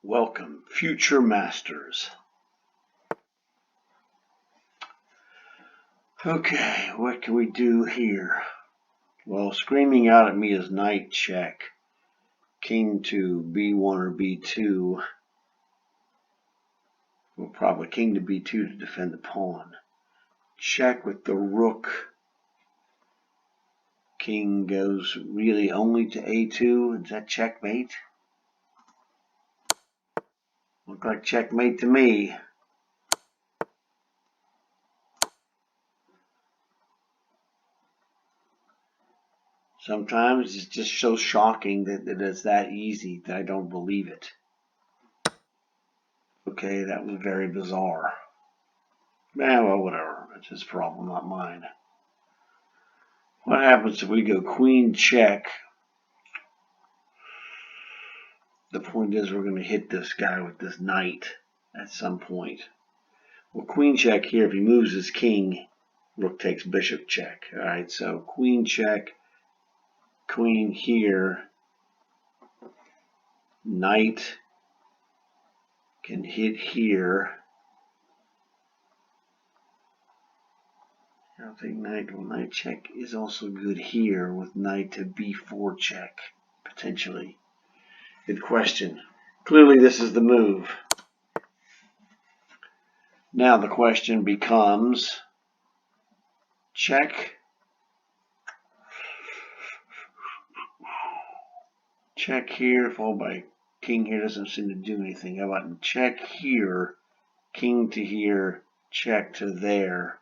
Welcome, future masters. Okay, what can we do here? Well, screaming out at me is knight check. King to b1 or b2. Well, probably king to b2 to defend the pawn. Check with the rook. King goes really only to a2. Is that checkmate? Look like checkmate to me. Sometimes it's just so shocking that it's that easy that I don't believe it. Okay, that was very bizarre. Well, whatever. That's his problem, not mine. What happens if we go queen check? The point is we're going to hit this guy with this knight at some point. Well, queen check here, if he moves his king, rook takes bishop check. All right, so queen check, queen here, knight can hit here. I don't think knight check is also good here with knight to b4 check, potentially. Good question. Clearly this is the move. Now the question becomes check. Check here, followed by king here doesn't seem to do anything. How about check here, king to here, check to there.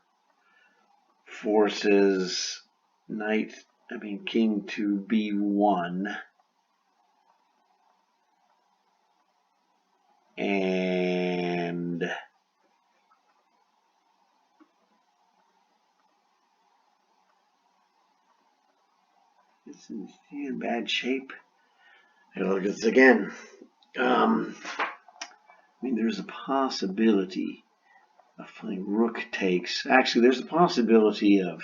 Forces king to b1. And it's in bad shape. I gotta look at this again. There's a possibility of playing rook takes. Actually, there's a possibility of,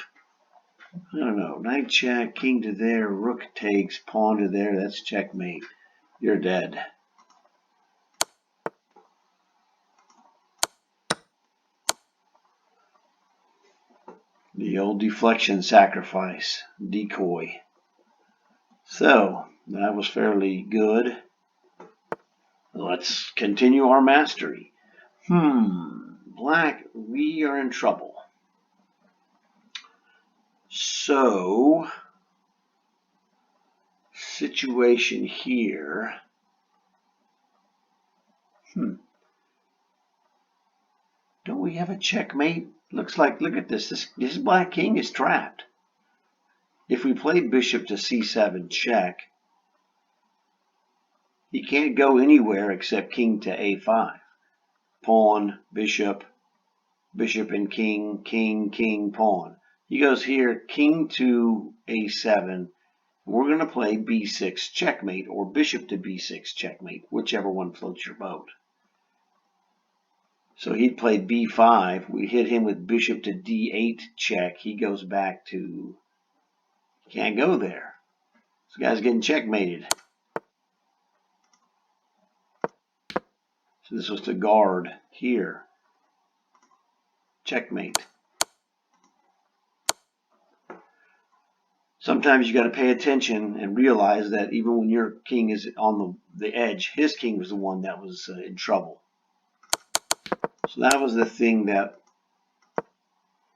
I don't know, knight check, king to there, rook takes, pawn to there. That's checkmate. You're dead. The old deflection sacrifice, decoy. So, that was fairly good. Let's continue our mastery. Black, we are in trouble. So, situation here. Don't we have a checkmate? Looks like, look at this. This black king is trapped. If we play bishop to c7 check, he can't go anywhere except king to a5. Pawn, bishop, bishop and king, king, king, pawn. He goes here, king to a7. We're going to play b6 checkmate or bishop to b6 checkmate, whichever one floats your boat. So he played b5. We hit him with bishop to d8 check. He goes back to, can't go there. This guy's getting checkmated. So this was to guard here. Checkmate. Sometimes you got to pay attention and realize that even when your king is on the edge, his king was the one that was in trouble. So that was the thing that,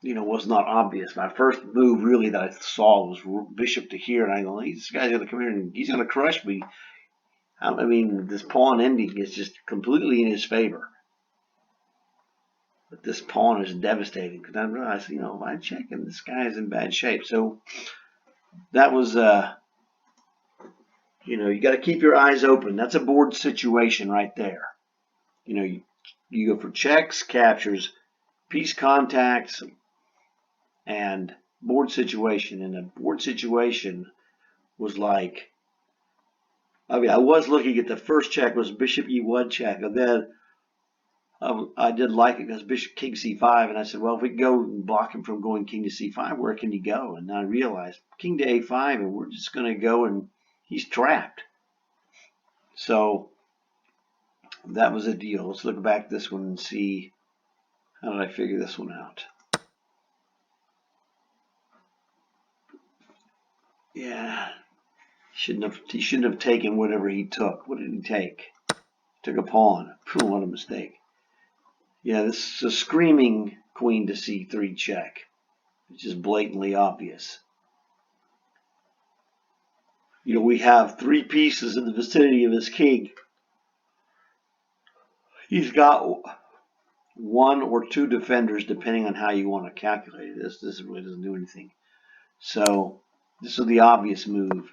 was not obvious. My first move really that I saw was bishop to here, and I go, this guy's going to come here and he's going to crush me. This pawn ending is just completely in his favor. But this pawn is devastating because I realized, I check and this guy is in bad shape. So that was, you got to keep your eyes open. That's a board situation right there. You go for checks, captures, piece contacts, and board situation. And the board situation was like, I was looking at the first check was bishop e1 check, and then I did like it because bishop king c5, and I said, well, if we go and block him from going king to c5, where can he go? And then I realized king to a5, and we're just going to go, and he's trapped. So that was a deal. Let's look back at this one and see, how did I figure this one out? Yeah, he shouldn't have taken whatever he took. What did he take? Took a pawn. What a mistake. Yeah, this is a screaming queen to c3 check. It's just blatantly obvious. You know, we have 3 pieces in the vicinity of his king. He's got 1 or 2 defenders, depending on how you want to calculate it. This really doesn't do anything. So this is the obvious move.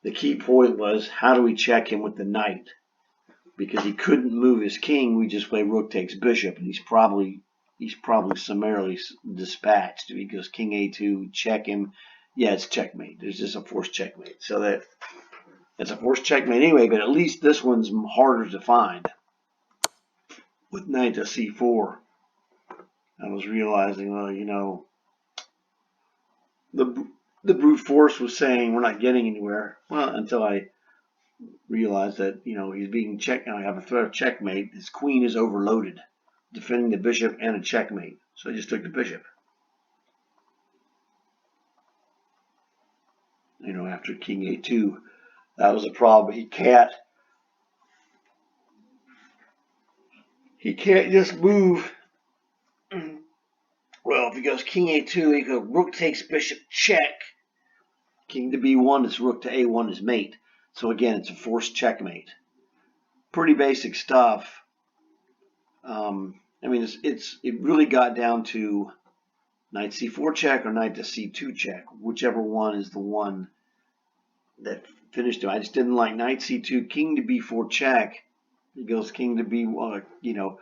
The key point was, how do we check him with the knight? Because he couldn't move his king, we just play rook takes bishop, and he's probably summarily dispatched. If he goes king a2, check him, yeah, it's checkmate. There's just a forced checkmate. So that's a forced checkmate anyway, but at least this one's harder to find. With knight to c4, I was realizing, well, you know, the brute force was saying we're not getting anywhere. Well, until I realized that, you know, he's being checked. I have a threat of checkmate. His queen is overloaded, defending the bishop and a checkmate. So I just took the bishop. You know, after king a2, that was a problem. He can't just move. Well, if he goes king a2, he goes rook takes bishop check. King to b1 is rook to a1 is mate. So again, it's a forced checkmate. Pretty basic stuff. I mean, it really got down to knight c4 check or knight to c2 check, whichever one is the one that finished it. I just didn't like knight c2, king to b4 check. He goes king to b1, you know,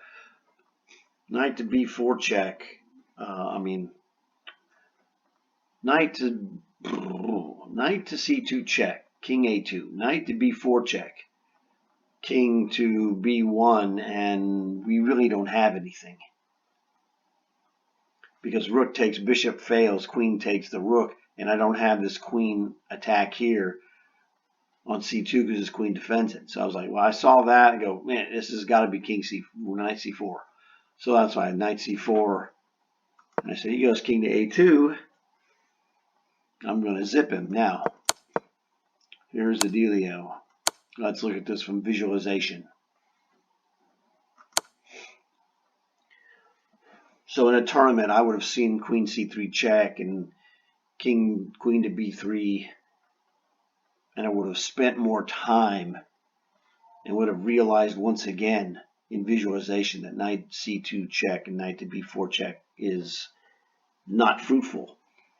knight to b4 check. I mean, knight to c2 check, king a2, knight to b4 check, king to b1, and we really don't have anything. Because rook takes bishop fails, queen takes the rook, and I don't have this queen attack here on c2 because his queen defends it. So I was like, well, I saw that and go, man, this has got to be knight c4. So that's why knight c4. And I said, he goes king to a2. I'm going to zip him. Now, here's the dealio. Let's look at this from visualization. So in a tournament, I would have seen queen c3 check and queen to b3, and I would have spent more time and would have realized once again in visualization that knight c2 check and knight to b4 check is not fruitful,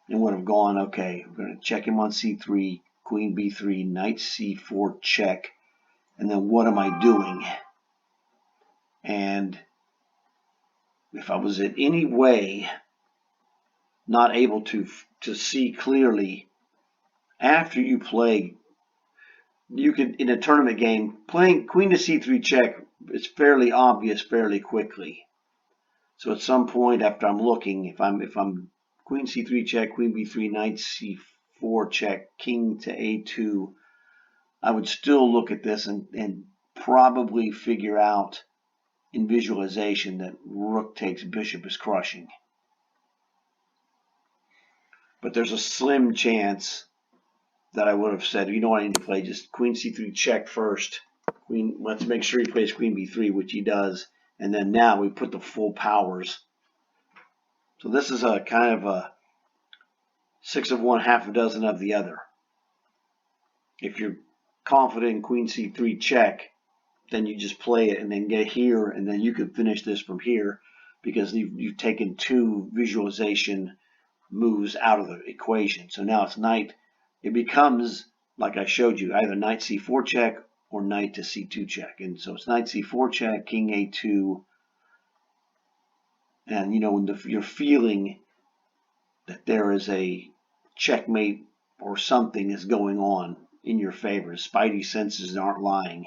and would have gone, okay, we're going to check him on c3, queen b3, knight c4 check, and then what am I doing? And if I was in any way not able to see clearly, after you play, you could, in a tournament game, playing queen to c3 check is fairly obvious fairly quickly. So at some point after I'm looking, if I'm queen c3 check, queen b3, knight c4 check, king to a2, I would still look at this and probably figure out in visualization that rook takes bishop is crushing. But there's a slim chance that I would have said, you know what, I need to play just queen c3 check first. Let's make sure he plays queen b3, which he does. And then now we put the full powers. So this is a kind of a 6 of one, half a dozen of the other. If you're confident in queen c3 check, then you just play it and then get here, and then you could finish this from here because you've taken 2 visualization moves out of the equation. So now it's knight. It becomes, like I showed you, either knight c4 check or knight to c2 check. And so it's knight c4 check, king a2. And, you know, when you're feeling that there is a checkmate or something is going on in your favor, spidey senses aren't lying.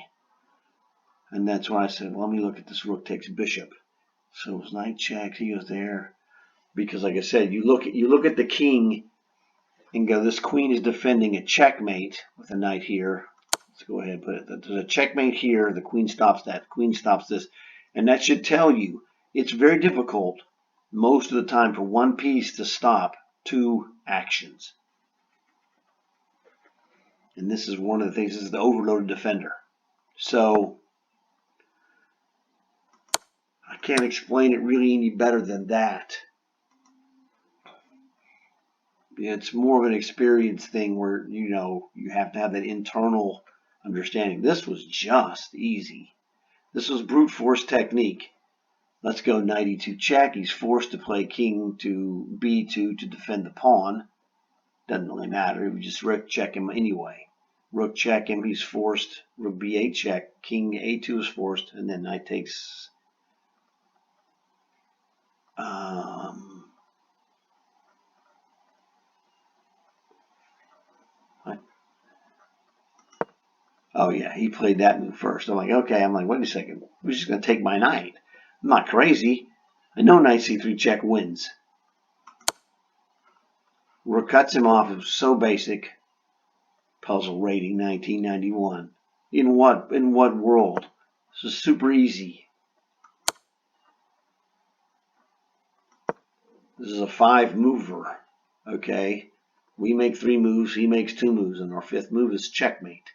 And that's why I said, well, let me look at this rook takes bishop. So it's knight checks, he goes there. Because like I said, you look at the king and go, this queen is defending a checkmate with a knight here. let's go ahead and put it. There's a checkmate here. The queen stops that. Queen stops this. And that should tell you it's very difficult most of the time for one piece to stop two actions. And this is one of the things. This is the overloaded defender. So I can't explain it really any better than that. It's more of an experience thing where, you have to have that internal understanding. This was just easy. This was brute force technique. Let's go knight e2 check. He's forced to play king to b2 to defend the pawn. Doesn't really matter. We just rook check him anyway. Rook check him. He's forced. Rook b8 check. King a2 is forced. And then knight takes... Oh, yeah, he played that move first. I'm like, okay. I'm like, wait a second. Who's just going to take my knight? I'm not crazy. I know knight c3 check wins. Rook cuts him off. It was so basic. Puzzle rating 1991. In what world? This is super easy. This is a 5-mover. Okay. We make 3 moves. He makes 2 moves. And our 5th move is checkmate.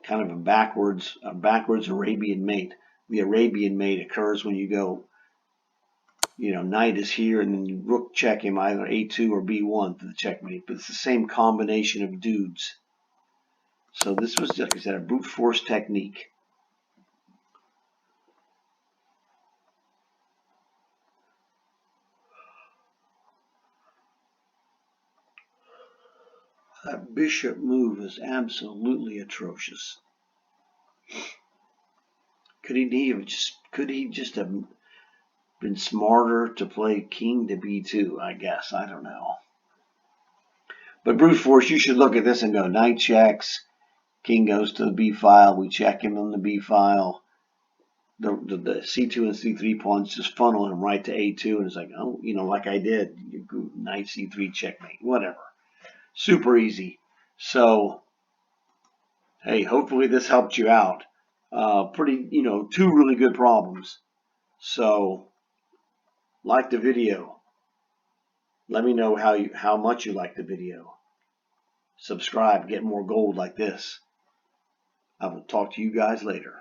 Kind of a backwards Arabian mate. The Arabian mate occurs when you go, knight is here, and then you rook check him either a2 or b1 for the checkmate. But it's the same combination of dudes. So this was, like I said, a brute force technique. That bishop move is absolutely atrocious. Could he just have been smarter to play king to b2? I guess. I don't know. But brute force, you should look at this and go, knight checks, king goes to the b file, we check him on the b file. The c2 and c3 pawns just funnel him right to a2, and it's like, oh, like I did, knight c3 checkmate, whatever. Super easy. So, hey, hopefully this helped you out. Pretty, 2 really good problems. So, like the video. Let me know how much you like the video. Subscribe, get more gold like this. I will talk to you guys later.